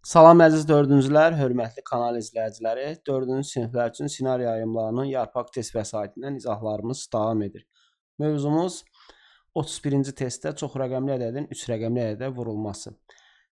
Salam əziz dördüncülər, hörmətli kanal izləyiciləri. Dördüncü siniflər üçün ssenari yayımlarının Yarpaq test vəsaitindən izahlarımız davam edir. Mövzumuz 31-ci testdə çox rəqəmli ədədin 3 rəqəmli ədədə vurulması.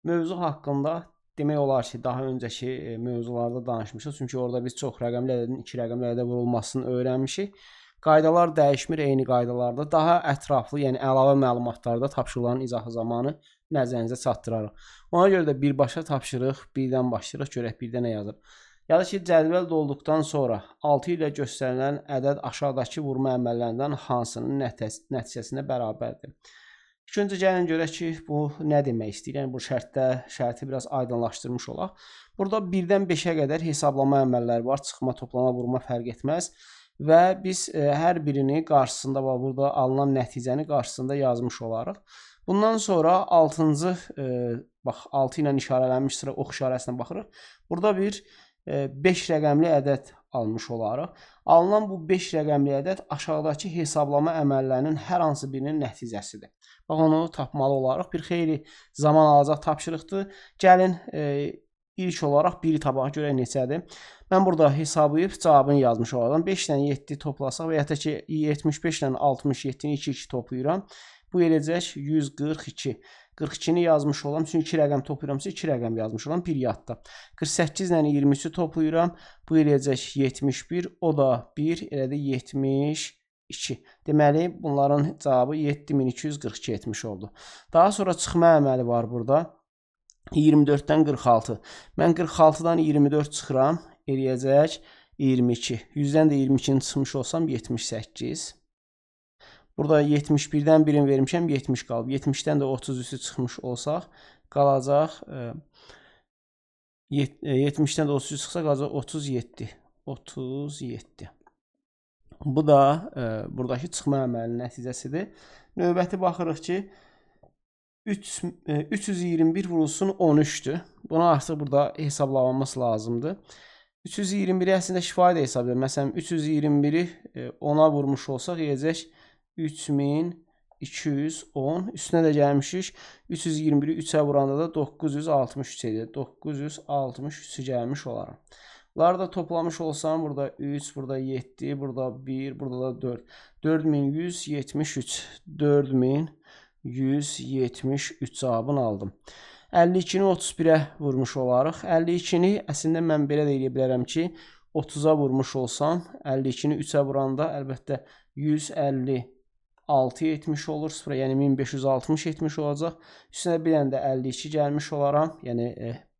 Mövzu haqqında demək olar ki, daha öncəki mövzularda danışmışıq. Çünki orada biz çox rəqəmli ədədin 2 rəqəmli ədədə vurulmasını öyrənmişik. Qaydalar dəyişmir, eyni qaydalarda. Daha ətraflı, yəni əlavə məlumatlarda tapşırıqların izahı zamanı nəzərinizə çatdırarıq. Ona görə də birbaşa tapşırıq, birdən başlayırıq, görək birdə nə yazır. Yazır ki, cədvəl dolduqdan sonra 6 ilə göstərilən ədəd aşağıdakı vurma əməllərindən hansının nəticəsinə bərabərdir? İlk öncə gəlin görək ki, bu nə demək istəyir? Yəni bu şərti biraz aydınlaşdırmış olaq. Burada 1-dən 5-ə qədər hesablama əməlləri var. Çıxma, toplama, vurma fərq etməz. Və biz hər birini qarşısında, burada alınan nəticəni qarşısında yazmış olarıq. Bundan sonra 6-cı, bax 6 ilə işarələnmiş sıra ox işarəsinə baxırıq. Burada bir 5 rəqəmli ədəd almış olarıq. Alınan bu 5 rəqəmli ədəd aşağıdakı hesablama əməllərinin hər hansı birinin nəticəsidir. Bax onu tapmalı olarıq. Bir xeyli zaman alacaq tapşırıqdır. Gəlin ilk olaraq 1-i tapaq, görək neçədir. Mən burada hesablayıb cavabını yazmış olalım. 5 ilə 7 toplasaq və ya da ki 75 ilə 67-ni 2-2 toplayıram. Bu eləcək 142. 42-ni yazmış olam. Çünki 2 rəqəm toplayıramsa 2 rəqəm yazmış olam. 1 yadda. 48 ilə 23-ü toplayıram. Bu eləcək 71. O da 1. Elədi 72. Deməli, bunların cavabı 7242 etmiş oldu. Daha sonra çıxma əməli var burada. 24-dən 46. Mən 46-dan 24 çıxıram. Eləyəcək 22. 100-dən də 22-ni çıxmış olsam 78. Burada 71-dən birini vermişəm, 70 qalıb. 70-dən də 33-ü çıxmış olsaq, qalacaq 70-dən də 33 çıxsa qalacaq 37. 37. Bu da buradakı çıxma əməlinin nəticəsidir. Növbəti baxırıq ki, 321 vurulsun 13'dür. Bunu artıq burada hesablamamız lazımdır. 321'i əslində şifahi də hesab edir. Məsələn, 321'i 10'a vurmuş olsaq, yiyəcək 3210. Üstünə də gəlmişik. 321'i 3'ə vuranda da 963 edir. 963'ü gəlmiş olaraq. Bunları da toplamış olsam, burada 3, burada 7, burada 1, burada da 4. 4173. 4173 cavabını aldım. 52-ni 31'ə vurmuş olarıq. 52-ni əslində mən belə də eləyə bilərəm ki, 30'a vurmuş olsam, 52-ni 3'ə vuranda əlbəttə 156 etmiş olur. Sıfıra, yəni 1560 etmiş olacaq. Üstünə bir dənə də 52 gəlmiş olaram. Yəni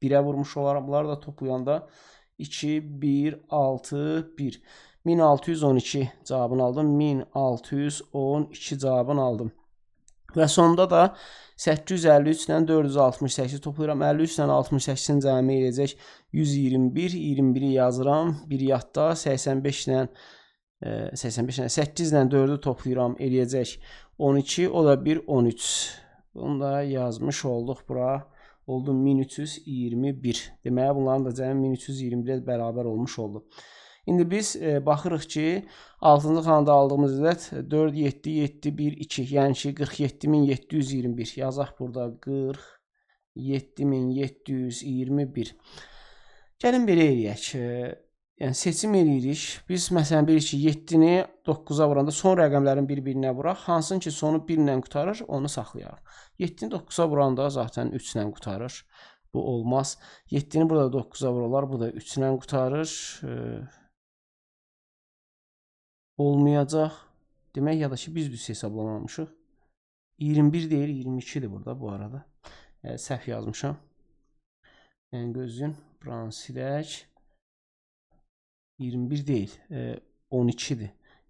1'ə vurmuş olaram. Bunları da toplayanda 2, 1, 6, 1. 1612 cavabını aldım. 1612 cavabını aldım. Və sonda da 853 ilə 468 toplayıram. 53 ilə 68-in cəmi eləyəcək 121. 21'i yazıram. 1 yadda 85 ilə 8 ilə 4'ü toplayıram. Eləyəcək 12. O da bir 13. Bunu da yazmış olduq bura. Oldu 1321. Deməli bunların da cəmi 1321'ə bərabər olmuş oldu. İndi biz baxırıq ki, 6-cı xanada aldığımız ədəd 4, 7, 7, 1, 2. Yəni ki, 47721. Yazaq burada 47721. Gəlin belə eləyək. Yəni seçim eləyirik. Biz məsələn bilirik ki, 7-ni 9'a vuranda son rəqəmlərin bir-birinə vuraq. Hansın ki, sonu 1 ilə qutarır, onu saxlayarıq. 7-ni 9'a vuranda zaten 3 ilə qutarır. Bu olmaz. 7-ni burada 9'a vururlar. Bu da 3 ilə qutarır. Olmayacaq. Demək ya da ki, biz düz hesablamamışıq. 21 deyil, 22'dir burada bu arada. Səhv yazmışam. Yəni gözün buranı silək. 21 deyil, 12'dir.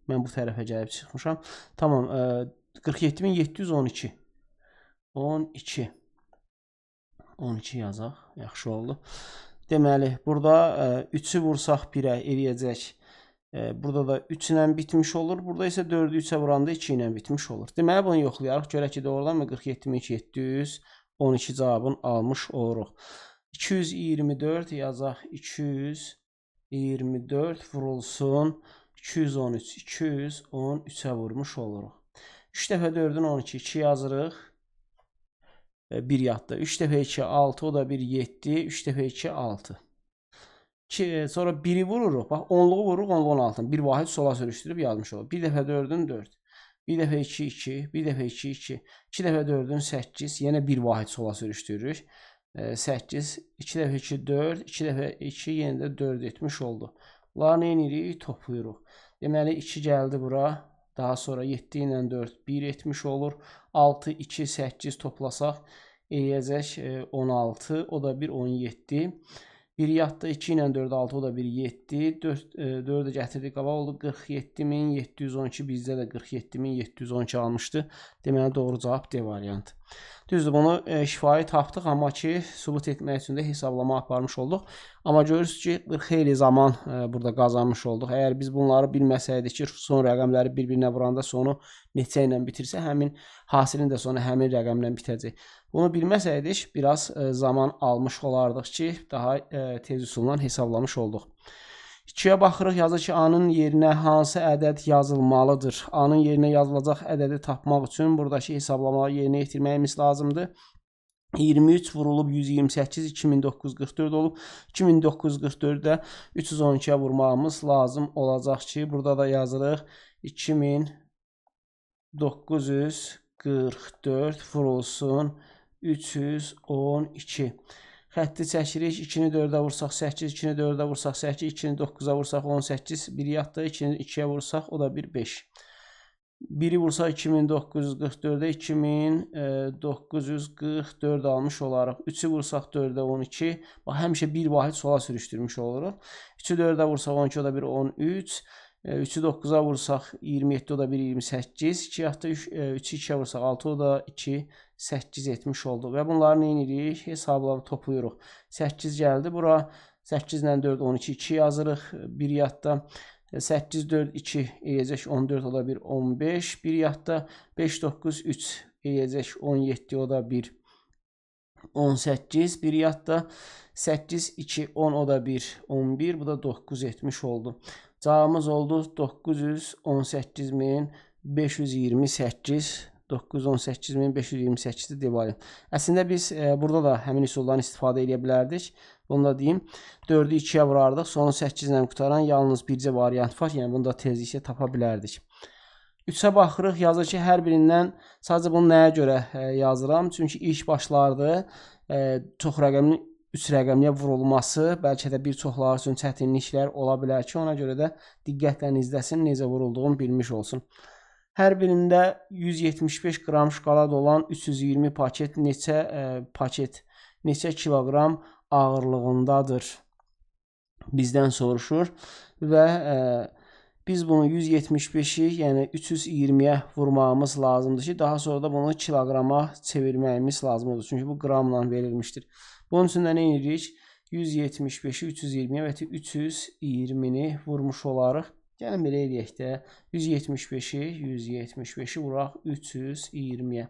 Mən bu tərəfə gəlib çıxmışam. Tamam, 47712. 12. 12 yazaq. Yaxşı oldu. Deməli, burada 3'ü vursaq 1'ə eləyəcək. Burada da 3 ilə bitmiş olur. Burada isə 4'ü 3'ə vuranda 2 ilə bitmiş olur. Deməli, bunu yoxlayarıq. Görək ki, doğrudanmı 47712 cavabını almış oluruq. 224 yazaq. 224 vurulsun 213. 213'ə vurmuş oluruq. 3 dəfə 4'ün 12. 2 yazırıq. 1 yadda. 3 dəfə 2 6, o da bir 7. 3 dəfə 2 6. Sonra 1'i vururuq. Bax 10'luğu vururuq, 10'luğun altına. Bir vahid sola sürüşdürüb yazmış olur. 1 dəfə 4'ün 4. 1 dəfə 2 2. 1 dəfə 2 2. 2 dəfə 4'ün 8. Yenə bir vahid sola sürüşdürürük. 8. 2 dəfə 2 4. 2 dəfə 2 yenə də 4 etmiş oldu. Bunları nə edirik? Toplayırıq. Deməli 2 gəldi bura. Daha sonra 7 ilə 4 1 etmiş olur. 6 2 8 toplasaq eləyəcək 16. O da bir 17. 1 yadda 2 ilə 4 6, o da bir 7. 4'ü gətirdik qabaq oldu 47712. Bizdə də 47712 almışdı. Deməli doğru cavab D variantı. Düzdür, bunu şifahi tapdıq, amma ki sübut etmək üçün də hesablama aparmış olduq. Amma görürsünüz ki xeyli zaman burada qazanmış olduq. Əgər biz bunları bilməsəydik ki, son rəqəmləri bir-birinə vuranda sonu neçə ilə bitirsə, həmin hasilin də sonu həmin rəqəmlə bitəcək. Bunu bilməsəydik, biraz zaman almış olardıq ki, daha tez üsulla hesablamış olduq. 2'yə baxırıq, yazır ki, A-nın yerinə hansı ədəd yazılmalıdır? A-nın yerinə yazılacaq ədədi tapmaq üçün buradakı hesablamaları yerinə yetirməyimiz lazımdır. 23 vurulub 128 2944 olub. 2944'də 312'yə vurmağımız lazım olacaq ki, burada da yazırıq 2944 vurulsun 312. Xətti çəkirik. 2'ni 4'ə vursaq 8, 2'ni 4'ə vursaq 8, 2'ni 9'a vursaq 18, 1 yadda 2'ni 2'yə vursaq o da bir 5. 1'i vursaq 2944'ə 2944 almış olaraq. 3'ü vursaq 4'ə 12. Bax, həmişə bir vahid sola sürüşdürmüş oluruq. 3'ü 4'ə vursaq 12, o da bir 13. 3'ü 9'a vursaq 27, o da bir 28. 2 yadda 3'ü 2'yə vursaq 6, o da 2 8 etmiş oldu. Və bunları nə edirik? Hesabları toplayırıq. 8 gəldi bura. 8 ilə 4 12 2 yazırıq. 1 yadda 8 4 2 eləyəcək 14, o da bir 15. 1 yadda 5 9 3 eləyəcək 17, o da bir 18. 1 yadda 8 2 10, o da bir 11. Bu da 9 etmiş oldu. Cavabımız oldu 918.528. 918.528-dir D variantı. Əslində biz burada da həmin üsuldan istifadə edə bilərdik. Bunu da deyim. 4'ü 2'yə vurardıq. Sonu 8 ilə qutaran yalnız bircə variant var. Yəni bunu da tezliklə tapa bilərdik. 3'ə baxırıq. Yazır ki, hər birindən sadəcə bunu nəyə görə yazıram? Çünki ilk başlarda çox rəqəmin 3 rəqəmliyə vurulması bəlkə də bir çoxları üçün çətinliklər ola bilər ki, ona görə də diqqətlə izləsin, necə vurulduğunu bilmiş olsun. Hər birində 175 qram şokolad olan 320 paket neçə kiloqram ağırlığındadır? Bizdən soruşur və biz bunu 175'i, yəni 320'ye vurmağımız lazımdır ki, daha sonra da bunu kiloqrama çevirməyimiz lazımdır. Çünki bu qramla verilmişdir. Bunun üçün də nə edirik? 175'i 320'ye və 320'ni vurmuş olarıq. Gəlin belə eləyək də 175'i vuraq 320'ye.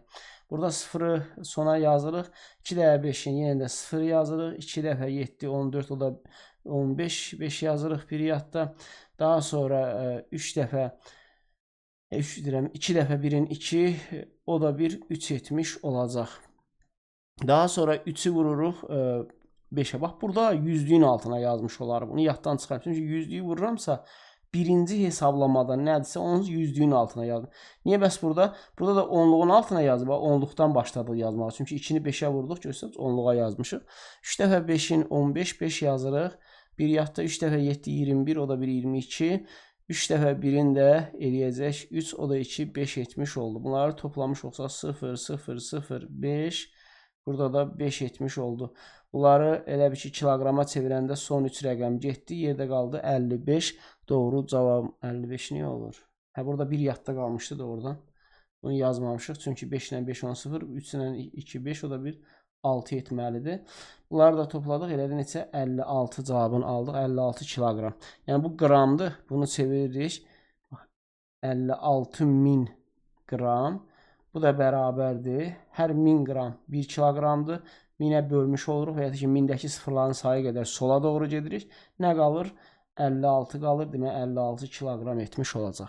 Burada 0'ı sona yazırıq. 2 dəfə 5'in yenə də 0 yazırıq. 2 dəfə 7 14, o da 15. 5 yazırıq bir yadda. Daha sonra 2 dəfə 1'in 2, o da bir 3 etmiş olacaq. Daha sonra 3'ü vururuq 5'e. Bax, burada yüzlüğün altına yazmış olarıq. Bunu yaddan çıxarım. Çünki yüzlüyü vururamsa birinci hesablamada nədirsə onun yüzlüğün altına yazdım. Niyə bəs burada? Burada da onluğun altına yazdım. Onluqdan başladıq yazmağa. Çünki 2'ni 5'e vurduq. Görsəniz, onluğa yazmışıq. 3 dəfə 5'in 15, 5 yazırıq. Bir yadda 3 dəfə 7 21, o da bir 22. 3 dəfə 1'in də eləyəcək 3, o da 2 5 etmiş oldu. Bunları toplamış olsaq 0 0 0 5, burada da 5 etmiş oldu. Bunları elə bir ki kiloqrama çevirəndə son 3 rəqəm getdi. Yerdə qaldı 55. Doğru cavab 55 niyə olur? Hə, burada bir yadda qalmışdı doğrudan. Bunu yazmamışıq. Çünki 5 ilə 5 10 0, 3 ilə 2 5, o da bir 6 etməlidir. Bunları da topladıq. Elədi neçə? 56 cavabını aldıq. 56 kiloqram. Yəni bu qramdır. Bunu çeviririk. 56.000 qram. Bu da bərabərdir. Hər 1000 qram 1 kiloqramdır. 1000'ə bölmüş oluruq və ya ki 1000'dəki sıfırların sayı qədər sola doğru gedirik. Nə qalır? 56 qalır. Demək 56 kiloqram etmiş olacaq.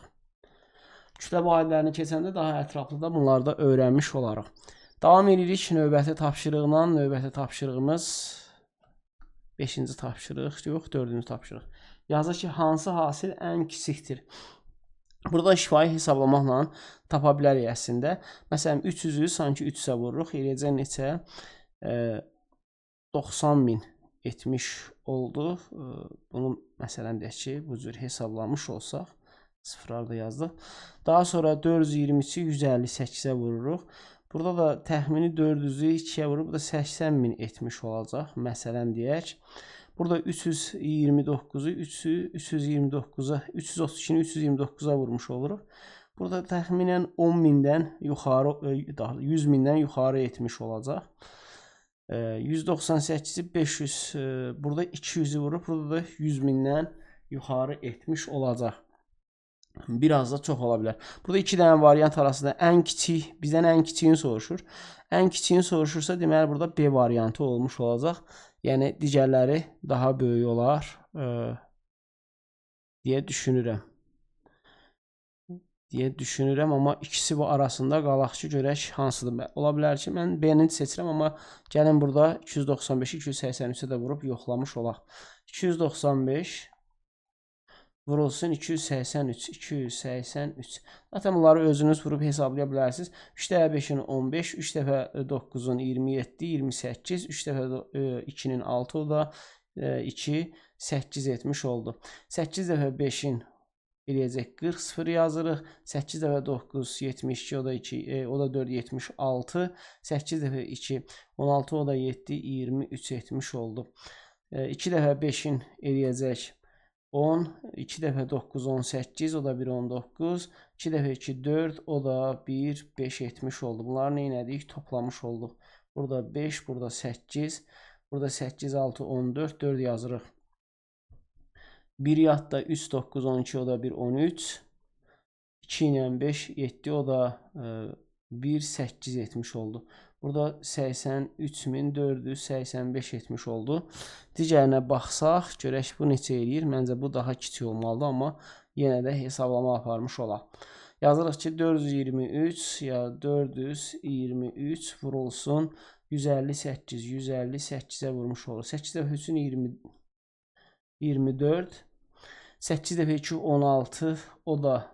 Kütlə vahidlərini keçəndə daha ətraflı da bunları da öyrənmiş olarıq. Davam edirik növbəti tapşırıqla. Növbəti tapşırığımız 5-ci tapşırıq, yox, 4-cü tapşırıq. Yazır ki, hansı hasil ən kiçikdir? Burada şifahi hesablamaqla tapa bilərik əslində. Məsələn, 300-ü sanki 300-ə vururuq. Eləcə neçə? 90.000 etmiş oldu. Bunu məsələn deyək ki, bu cür hesablamış olsaq, sıfırları da yazdıq. Daha sonra 423-ü 158-ə vururuq. Burada da təxmini 400-ü 2-yə vurub, bu da 80.000 etmiş olacaq. Məsələn deyək. Burada 329-u 329-a, 332-ni 329-a vurmuş oluruq. Burada təxminən 10.000-dən yuxarı, 100.000-dən yuxarı etmiş olacaq. 198-i 500, burada 200-ü vurub, burada da 100.000-dən yuxarı etmiş olacaq. Biraz da çox ola bilər. Burada iki dənə variant arasında ən kiçik, bizdən ən kiçiyini soruşur. Ən kiçiyini soruşursa, deməli burada B variantı olmuş olacaq. Yəni digərləri daha böyük olar deyə düşünürəm. Amma ikisi bu arasında qalaq ki, görək hansıdır. Ola bilər ki, mən B-ni seçirəm, amma gəlin burada 295-i 283-ə də vurub yoxlamış olaq. 295 vurulsun 283. Zaten bunları özünüz vurub hesablaya bilərsiniz. 3 dəfə 5-in 15, 3 dəfə 9-un 27, 28, 3 dəfə 2-nin 6, o da 2, 8 etmiş oldu. 8 dəfə 5-in eləyəcək 40, 0 yazırıq. 8 dəfə 9, 72, o da 2, o da 4, 76. 8 dəfə 2, 16, o da 7, 23 etmiş oldu. 2 dəfə 5-in eləyəcək 10, 2 dəfə 9, 18, o da 1, 19, 2 dəfə 2, 4, o da 1, 5 etmiş oldu. Bunları nə elədik? Toplamış olduq. Burada 5, burada 8, burada 8, 6, 14, 4 yazırıq. 1 yadda 3, 9, 12, o da 1, 13, 2 ilə 5, 7, o da 1, 8 etmiş oldu. Burada 83.485 etmiş oldu. Digərinə baxsaq, görək bu neçə eləyir. Məncə bu daha kiçik olmalıdır, amma yenə də hesablama aparmış olaq. Yazırıq ki, 423 ya 423 vurulsun 158, 158-ə vurmuş olur. 8 dəfə 3-ün 24, 8 dəfə 2, 16, o da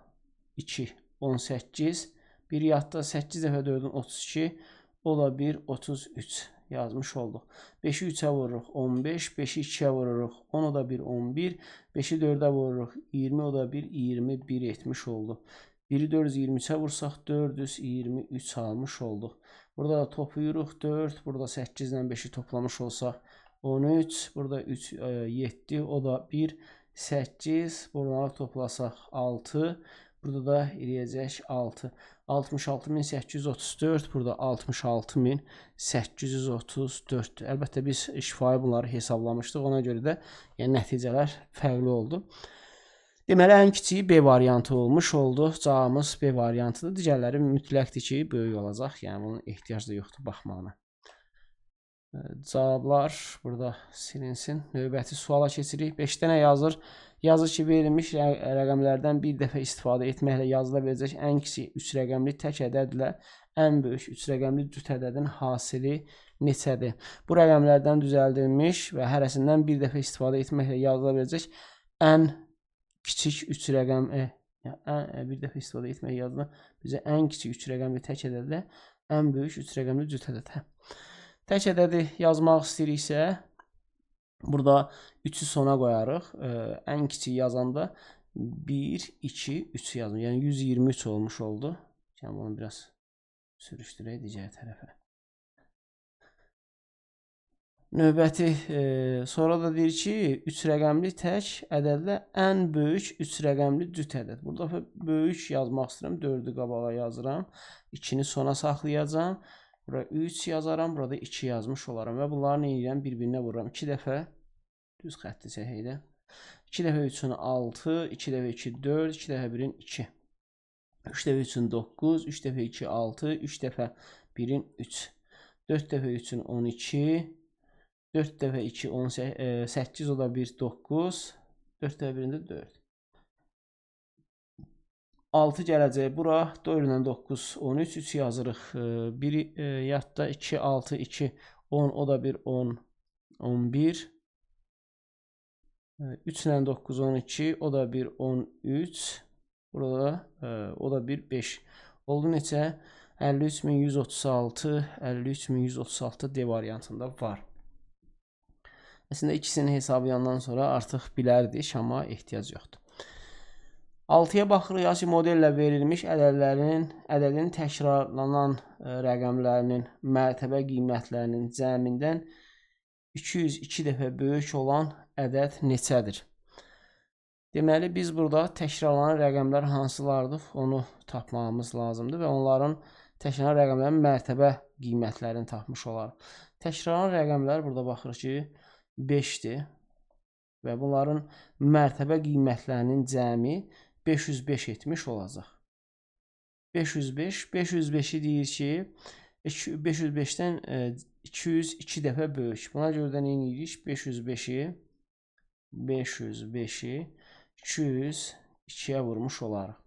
2, 18, 1 yadda 8 dəfə 4-ün 32, o da 1, 33 yazmış olduq. 5-i 3-ə vururuq 15, 5-i 2-yə vururuq 10, o da 1, 11, 5-i 4-ə vururuq 20, o da 1, 21 etmiş oldu. 1-i 423-ə vursaq 423 almış olduq. Burada da toplayırıq 4, burada 8 ilə 5-i toplamış olsaq 13, burada 3, 7, o da 1, 8, buraları toplasaq 6, burada da eləyəcək 6. 66.834, burada 66.834. Əlbəttə biz şifahi bunları hesablamışdıq. Ona görə də yəni nəticələr fərqli oldu. Deməli, ən kiçiyi B variantı olmuş oldu. Cavabımız B variantıdır. Digərləri mütləqdir ki, böyük olacaq. Yəni bunun ehtiyac da yoxdur baxmağına. Cavablar burada silinsin. Növbəti suala keçirik. 5 dənə yazır. Yazır ki, verilmiş rəqəmlərdən bir dəfə istifadə etməklə yazıla biləcək ən kiçik 3 rəqəmli tək ədədlə ən böyük 3 rəqəmli cüt ədədin hasili neçədir? Bu rəqəmlərdən düzəldilmiş və hərəsindən bir dəfə istifadə etməklə yazıla biləcək ən kiçik 3 rəqəm, bir dəfə istifadə etməklə yazıla bizə ən kiçik 3 rəqəmli tək ədədlə ən böyük 3 rəqəmli cüt ədəd. Tək ədədi yazmaq istəyiriksə, burada 3-ü sona qoyarıq. Ən kiçik yazanda 1, 2, 3 yazılır. Yəni 123 olmuş oldu. Yəni bunu biraz sürüşdürək digər tərəfə. Növbəti, sonra da deyir ki, 3 rəqəmli tək ədədlə ən böyük 3 rəqəmli cüt ədəd. Burada böyük yazmaq istəyirəm. 4-ü qabağa yazıram. 2-ni sona saxlayacağım. Burada 3 yazaram, burada 2 yazmış olaram və bunları nə edirəm? Bir-birinə vururam. 2 dəfə düz xətti çəkəkdə. 2 dəfə 3-ün 6, 2 dəfə 2 4, 2 dəfə 1-in 2. 3 dəfə 3-ün 9, 3 dəfə 2 6, 3 dəfə 1-in 3. 4 dəfə 3-ün 12, 4 dəfə 2 18, o da 1 9, 4 dəfə 1-in də 4. 6 gələcək bura. 4 ilə 9, 13. 3 yazırıq. 1 yadda 2, 6, 2, 10. O da bir 10, 11. 3 ilə 9, 12. O da bir 13. Burada o da bir 5. Oldu neçə? 53136, 53136 D variantında var. Əslində ikisini hesablayandan sonra artıq bilərdik, amma ehtiyac yoxdur. 6-ya baxırıq, yazı modellə verilmiş ədədin təkrarlanan rəqəmlərinin mərtəbə qiymətlərinin cəmindən 202 dəfə böyük olan ədəd neçədir? Deməli, biz burada təkrarlanan rəqəmlər hansılardır, onu tapmamız lazımdır və onların təkrarlanan rəqəmlərin mərtəbə qiymətlərini tapmış olarıq. Təkrarlanan rəqəmlər burada baxırıq ki, 5-dir və bunların mərtəbə qiymətlərinin cəmi 505 etmiş olacaq. 505'i deyir ki, 505'dən 202 dəfə böyük. Buna görə də nə edirik? 505'i 202'yə vurmuş olarıq.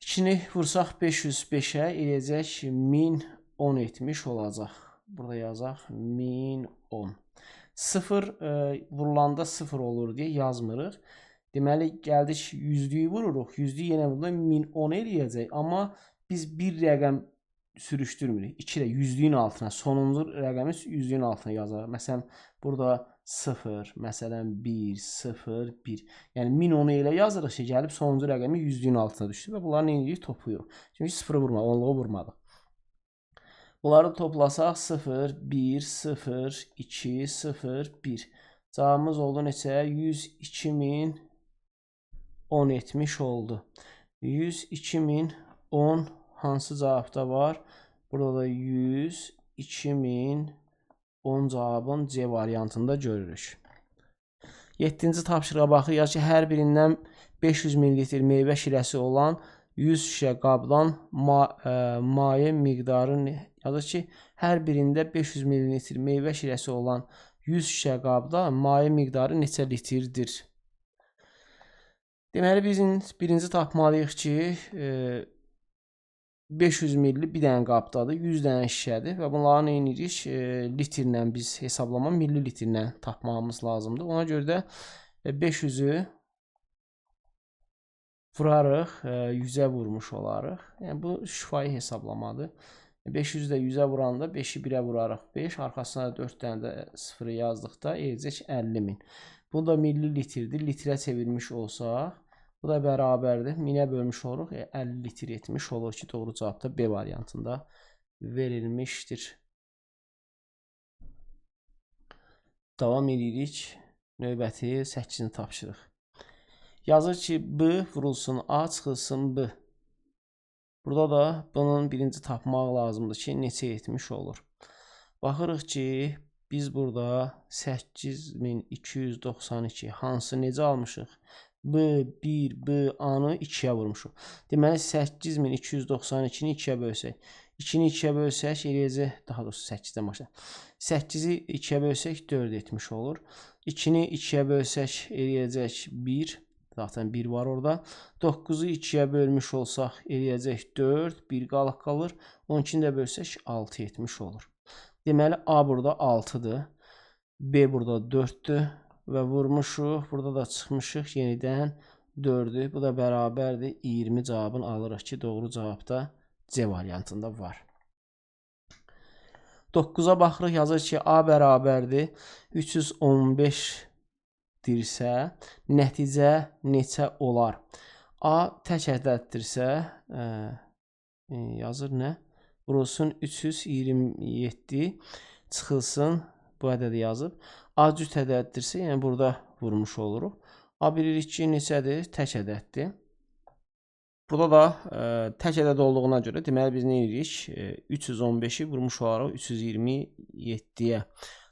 2-ni vursaq 505'ə eləyəcək 1010 etmiş olacaq. Burada yazaq 1010. 0 vurulanda 0 olur deyə yazmırıq. Deməli, gəldik 100'lüyü vururuq. 100'lüyü yenə burada 1010 eləyəcək. Amma biz bir rəqəm sürüşdürmürük. 2 də 100'lüyün altına, sonuncu rəqəmi 100'lüyün altına yazarıq. Məsələn, burada 0, məsələn 1, 0, 1. Yəni 1010 elə yazırıq ki, gəlib sonuncu rəqəmi 100'lüyün altına düşdü və bunları nə edirik? Toplayırıq. Çünki 0'ı vurmadıq, 10'luğu vurmadıq. Bunları toplasaq 0, 1, 0, 2, 0, 1. Cavabımız oldu neçə? 102.010 etmiş oldu. 102.010 hansı cavabda var? Burada da 102.010 cavabın C variantında görürük. 7-ci tapşırığa baxırıq. Yazı ki, hər birindən 500 ml meyvə şirəsi olan 100 şişə qabdan maye miqdarı yazır ki, hər birində 500 ml meyvə şirəsi olan 100 şişə qabda maye miqdarı neçə litrdir? Deməli, biz birinci tapmalıyıq ki, 500 ml bir dənə qabdadır, 100 dənə şişədir və bunları nə edirik? Litrlə biz hesablama, millilitrlə tapmamız lazımdır. Ona görə də 500'ü vurarıq, 100'ə vurmuş olarıq. Yəni, bu şifahi hesablamadır. 500'ü də 100'ə vuranda 5'i 1'ə vurarıq 5, arxasına 4 dənə də 0'ı yazdıqda eləyəcək 50.000. Bu da millilitrdir. Litrə çevirmiş olsaq, bu da bərabərdir. 1000'ə bölmüş oluruq, 50 litr etmiş olur ki, doğru cavab da B variantında verilmişdir. Davam edirik. Növbəti 8-ci tapşırıq. Yazır ki, B vurulsun A, çıxılsın B. Burada da bunun birinci tapmaq lazımdır ki, neçə etmiş olur. Baxırıq ki, biz burada 8292 hansı necə almışıq? B1, B A-nı 2'yə vurmuşuq. Deməli, 8292-ni 2'yə bölsək. 2'ni 2'yə bölsək, eləyəcək, daha doğrusu 8'dən başla. 8'i 2'yə bölsək 4 etmiş olur. 2'ni 2'yə bölsək, eləyəcək 1. Zaten 1 var orada. 9'u 2'yə bölmüş olsaq, eləyəcək 4. 1 qalıq qalır. 12'ni də bölsək 6 etmiş olur. Deməli, A burada 6'dır. B burada 4'dür. Və vurmuşuq. Burada da çıxmışıq. Yenidən 4'dür. Bu da bərabərdir. 20 cavabını alırıq ki, doğru cavab da C variantında var. 9'a baxırıq. Yazır ki, A bərabərdir 315 dirsə, nəticə neçə olar? A tək ədəddirsə, yazır nə? Vurulsun 327, çıxılsın, bu ədədi yazıb. A cüt ədəddirsə, yəni burada vurmuş oluruq. A bilirik ki, neçədir? Tək ədəddir. Burada da tək ədəd olduğuna görə, deməli biz nə edirik? 315'i vurmuş olaraq 327'yə.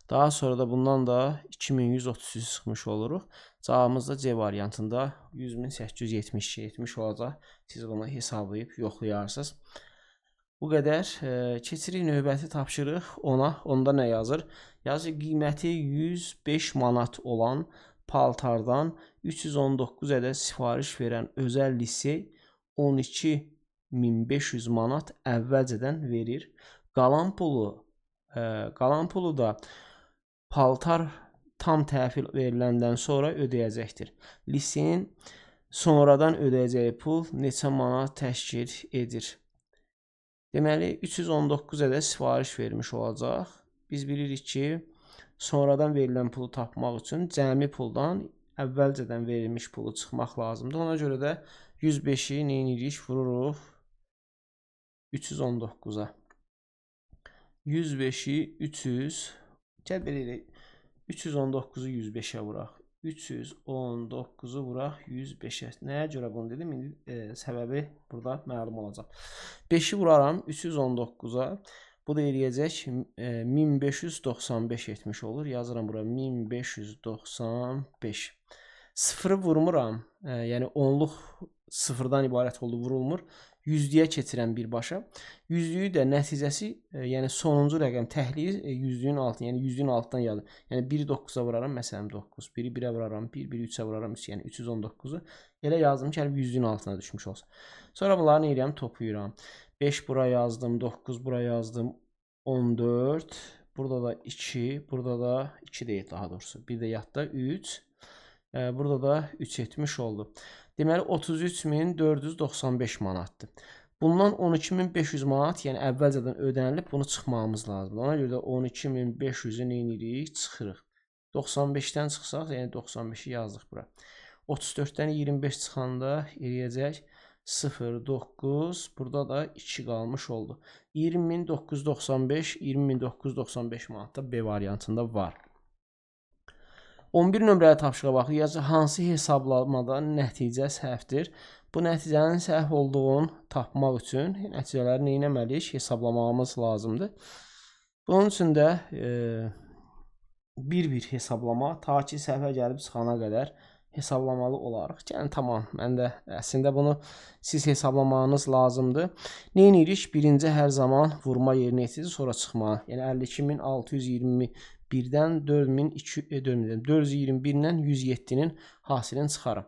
Daha sonra da bundan da 2133 çıxmış oluruq. Cavabımız da C variantında 100.872 etmiş olacaq. Siz bunu hesablayıb yoxlayarsınız. Bu qədər. Keçirik növbəti tapşırıq ona. Onda nə yazır? Yazır qiyməti 105 manat olan paltardan 319 ədəd sifariş verən özəl lisey 12.500 manat əvvəlcədən verir. Qalan pulu da paltar tam təhvil veriləndən sonra ödəyəcəkdir. Liseyin sonradan ödəyəcəyi pul neçə manat təşkil edir? Deməli 319 ədəd sifariş vermiş olacaq. Biz bilirik ki, sonradan verilən pulu tapmaq üçün cəmi puldan əvvəlcədən verilmiş pulu çıxmaq lazımdır. Ona görə də 105-i nə edirik? Vururuq 319-a. 105-i 319-u 105-ə vuraq. 319-u vuraq 105-ə. Nəyə görə bunu dedim? İndi səbəbi burada məlum olacaq. 5-i vuraram 319-a. Bu da eləyəcək 1595 etmiş olur. Yazıram bura 1595. Sıfırı vurmuram. Yəni onluq sıfırdan ibarət oldu, vurulmur. Yüzlüyə keçirəm birbaşa. Yüzlüyü də nəticəsi, yəni sonuncu rəqəm təhliyi yüzlüyün altına, yəni yüzlüyün altdan yazılır. Yəni 1-i 9-a vuraram, məsələn 9. 1-i 1-ə vuraram, 1-i 3-ə vuraram, yəni 319-u. Elə yazdım ki, yüzlüyün altına düşmüş olsun. Sonra bunları nə edirəm? Toplayıram. 5 bura yazdım, 9 bura yazdım, 14. Burada da 2, burada da 2 deyil daha doğrusu. Bir də yadda 3. Burada da 3 etmiş oldu. Deməli 33.495 manatdır. Bundan 12.500 manat, yəni əvvəlcədən ödənilib, bunu çıxmağımız lazımdır. Ona görə də 12.500-ü nə edirik? Çıxırıq. 95-dən çıxsaq, yəni 95-i yazdıq bura. 34-dən 25 çıxanda eləyəcək 0,9, burada da 2 qalmış oldu. 20.995, 20.995 manat da B variantında var. 11 nömrəli tapşırığa baxırıq. Hansı hesablamada nəticə səhvdir? Bu nəticənin səhv olduğunu tapmaq üçün nəticələri nə etməliyik? Hesablamamız lazımdır. Bunun üçün də bir-bir hesablama, ta ki səhvə gəlib çıxana qədər hesablamalı olaraq. Yəni tamam, mən də əslində bunu siz hesablamanız lazımdır. Nə edirik? Birinci hər zaman vurma yerinə yetiririk, sonra çıxma. Yəni 52.621-dən 421-dən 107-nin hasilini çıxarım.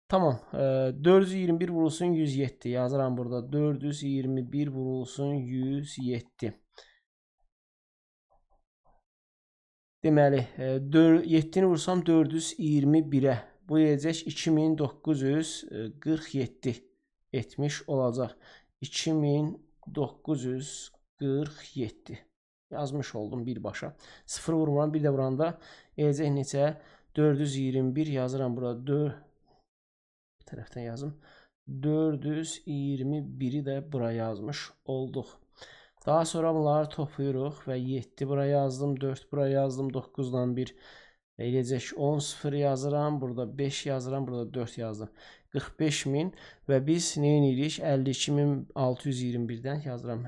Tamam, 421 vurulsun 107 yazıram burada. 421 vurulsun 107. Deməli, 7-ni vursam 421-ə. Bu eləyəcək 2947 etmiş olacaq. 2947 yazmış oldum birbaşa. 0 vurmuram, bir də vuranda eləyəcək neçə? 421 yazıram burada. Bir tərəfdən yazım. 421-i də bura yazmış olduq. Daha sonra bunları toplayırıq və 7 bura yazdım, 4 bura yazdım, 9-dan 1 eləyəcək 10, 0 yazıram, burada 5 yazıram, burada 4 yazdım. 45.000 və biz nə edirik? 52.621-dən yazıram.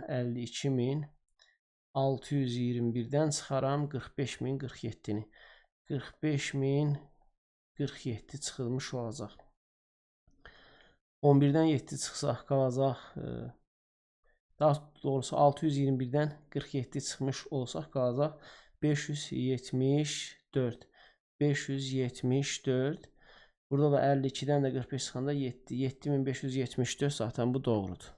52.621-dən çıxaram 45.047-ni. 45.047 çıxılmış olacaq. 11-dən 7 çıxsaq qalacaq. Daha doğrusu 621-dən 47 çıxmış olsaq qalacaq 574. 574. Burada da 52-dən də 45 çıxanda 7. 7574 zaten bu doğrudur.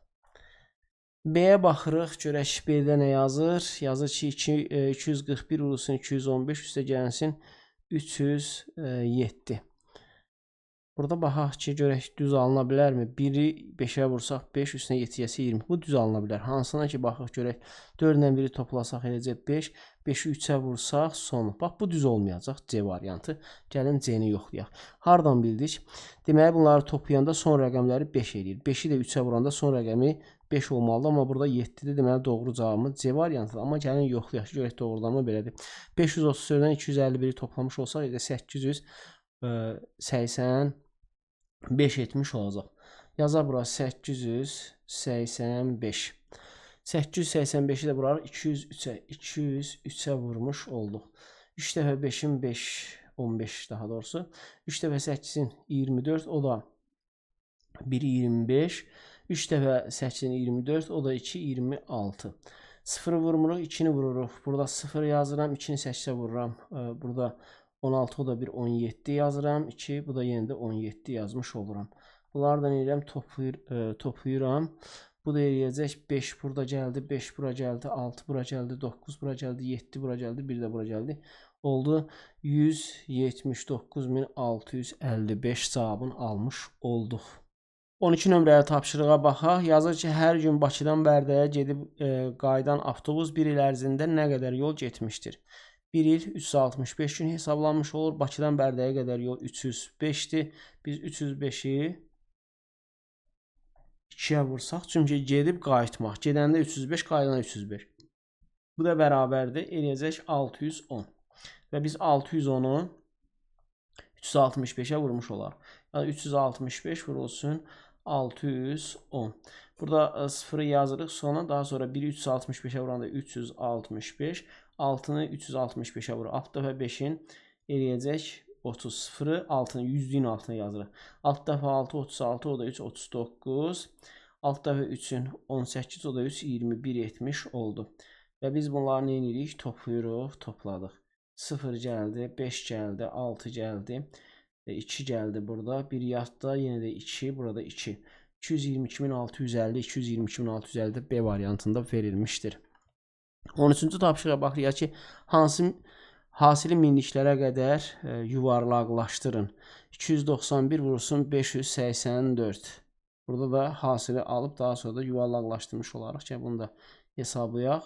B-yə baxırıq. Görək B-də nə yazır? Yazır ki 241 vurulsun 215 üstə gəlsin 307. Burada baxaq ki, görək düz alına bilərmi? 1-i 5-ə vursaq 5, üstünə 7-gəsi 20. Bu düz alına bilər. Hansına ki, baxaq görək. 4-dən 1-i toplasaq eləcək 5. 5-i 3-ə vursaq sonu. Bax, bu düz olmayacaq C variantı. Gəlin C-ni yoxlayaq. Hardan bildik? Deməli, bunları toplayanda son rəqəmləri 5 eləyir. 5-i də 3-ə vuranda son rəqəmi 5 olmalıdır. Amma burada 7-dir. Deməli, doğru cavabımız C variantıdır. Amma gəlin yoxlayaq. Görək doğrudanmı belədir. 534-dən 251-i toplamış olsaq, 885 etmiş olacaq. Yazar bura 885. 885-i də bura 203-ə vurmuş olduq. 3 dəfə 5-in 5, 15 daha doğrusu. 3 dəfə 8-in 24, o da 1, 25. 3 dəfə 8-in 24, o da 2, 26. 0-ı vurmuruq, 2-ni vururuq. Burada 0 yazıram, 2-ni 8-ə vururam. Burada 16, o da bir 17 yazıram. 2, bu da yenə də 17 yazmış oluram. Bunlardan edirəm toplayıram. Bu da eləyəcək 5 burada gəldi, 5 bura gəldi, 6 bura gəldi, 9 bura gəldi, 7 bura gəldi, 1 də bura gəldi. Oldu 179.655 cavabını almış olduq. 12 nömrəli tapşırığa baxaq. Yazır ki, hər gün Bakıdan Bərdəyə gedib qayıdan avtobus bir il ərzində nə qədər yol getmişdir? 1 il 365 gün hesablanmış olur. Bakıdan Bərdəyə qədər yol 305-dir. Biz 305-i 2-yə vursaq, çünki gedib qayıtmaq. Gedəndə 305, qayıdanda 305. Bu da bərabərdir. Eləyəcək 610. Və biz 610-u 365-ə vurmuş olarıq. Yəni 365 vurulsun 610. Burada 0'ı yazırıq. Sonra daha sonra 1'i 365'e vuranda 365. 6'nı 365'e vurur. Alt dəfə 5'in eləyəcək 30. 0'ı 6'nın 100'lüyün altına yazırıq. Alt dəfə 6 36, o da 3 39. Alt dəfə 3'ün 18, o da 3 21 etmiş oldu. Və biz bunları nə edirik? Toplayırıq, topladıq. 0 gəldi, 5 gəldi, 6 gəldi. 2 gəldi burada. Bir yadda yenə də 2, burada 2. 222.650, 222.650 B variantında verilmişdir. 13-cü tapşırığa baxırıq ki, hasili minliklərə qədər yuvarlaqlaşdırın. 291 vurulsun 584. Burada da hasili alıb daha sonra da yuvarlaqlaşdırmış olaraq ki, bunu da hesablayaq.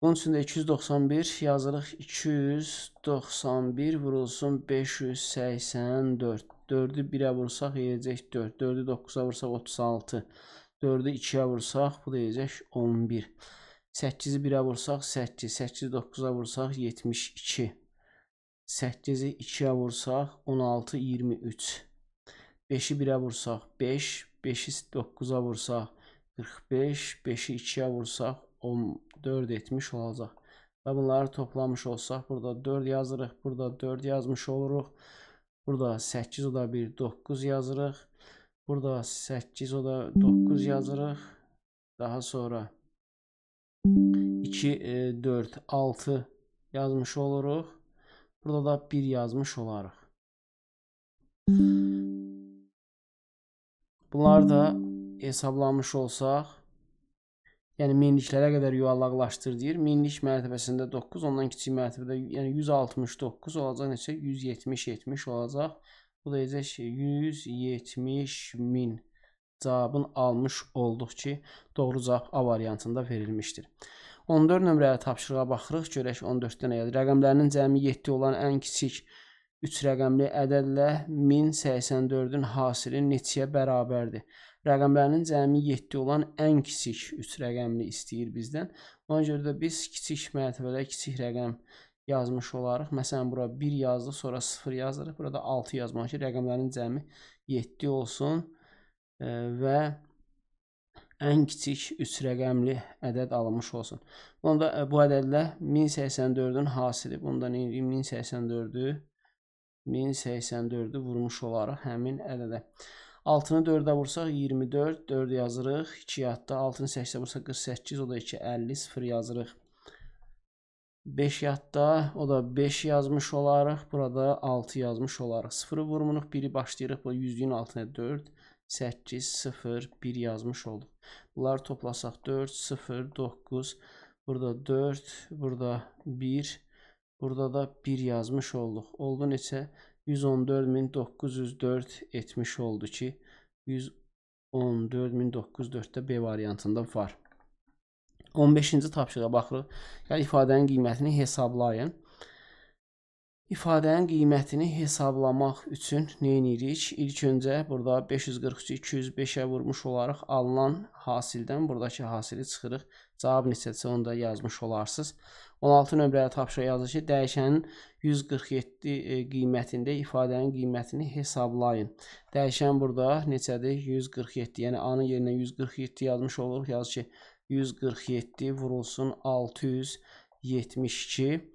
Bunun üçün də 291 yazırıq. 291 vurulsun 584. 4'ü 1'ə vursaq eləyəcək 4. 4'ü 9'a vursaq 36. 4'ü 2'yə vursaq bu da eləyəcək 11. 8'i 1'ə vursaq 8. 8'i 9'a vursaq 72. 8'i 2'yə vursaq 16 23. 5'i 1'ə vursaq 5. 5'i 9'a vursaq 45. 5'i 2'yə vursaq 14 etmiş olacaq. Və bunları toplamış olsaq burada 4 yazırıq. Burada 4 yazmış oluruq. Burada 8 o da bir 9 yazırıq. Burada 8 o da 9 yazırıq. Daha sonra 2 4 6 yazmış oluruq. Burada da 1 yazmış olarıq. Bunlar da hesablanmış olsaq, yəni minliklərə qədər yuvarlaqlaşdır deyir. Minlik mərtəbəsində 9, ondan kiçik mərtəbədə yəni 169 olacaq, neçə? 170 olacaq. Bu da deyəcək ki, 170.000 cavabını almış olduq ki, doğru cavab A variantında verilmişdir. 14 nömrəli tapşırığa baxırıq. Görək 14-də nə yazır? Rəqəmlərinin cəmi 7 olan ən kiçik 3 rəqəmli ədədlə 1084-ün hasili neçəyə bərabərdir? Rəqəmlərinin cəmi 7 olan ən kiçik 3 rəqəmli istəyir bizdən. Ona görə də biz kiçik mərtəbədə kiçik rəqəm yazmış olarıq. Məsələn, bura 1 yazdıq, sonra 0 yazırıq. Burada 6 yazmaq ki, rəqəmlərin cəmi 7 olsun və ən kiçik 3 rəqəmli ədəd alınmış olsun. Onda bu ədədlə 1084-ün hasili. Bunda nə edirik? 1084-ü vurmuş olaraq həmin ədədə. 6'nı 4'ə vursaq 24, 4 yazırıq. 2 yadda, 6'nı 8'ə vursaq 48, o da 2, 50, 0 yazırıq. 5 yadda, o da 5 yazmış olarıq. Burada 6 yazmış olarıq. 0'ı vurmuruq, 1'i başlayırıq. Bu 100'lüyün altına 4, 8, 0, 1 yazmış olduq. Bunları toplasaq 4, 0, 9, burada 4, burada 1, burada da 1 yazmış olduq. Oldu neçə? 114.904 etmiş oldu ki, 114.904'də B variantında var. 15-ci tapşırığa baxırıq. Yəni ifadənin qiymətini hesablayın. İfadənin qiymətini hesablamaq üçün nə edirik? İlk öncə burada 543'ü 205'ə vurmuş olaraq alınan hasildən buradakı hasili çıxırıq. Cavab neçədirsə onu da yazmış olarsınız. 16 nömrəli tapşırıq yazır ki, dəyişənin 147 qiymətində ifadənin qiymətini hesablayın. Dəyişən burada neçədir? 147. Yəni A-nın yerinə 147 yazmış oluruq. Yazır ki, 147 vurulsun 672.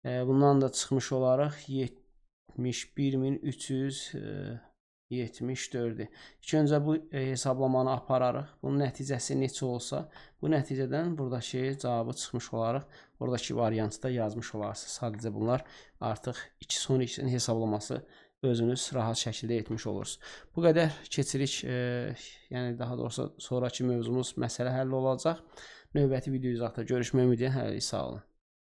Bundan da çıxmış olaraq 71.374-dür. İlk öncə bu hesablamanı apararıq. Bunun nəticəsi neçə olsa, bu nəticədən buradakı cavabı çıxmış olaraq buradakı variantı da yazmış olarsınız. Sadəcə bunlar artıq son ikisinin hesablaması özünüz rahat şəkildə etmiş olursunuz. Bu qədər keçirik. Yəni daha doğrusu sonrakı mövzumuz məsələ həll olacaq. Növbəti video izahda görüşmək ümidi ilə hələlik sağ olun.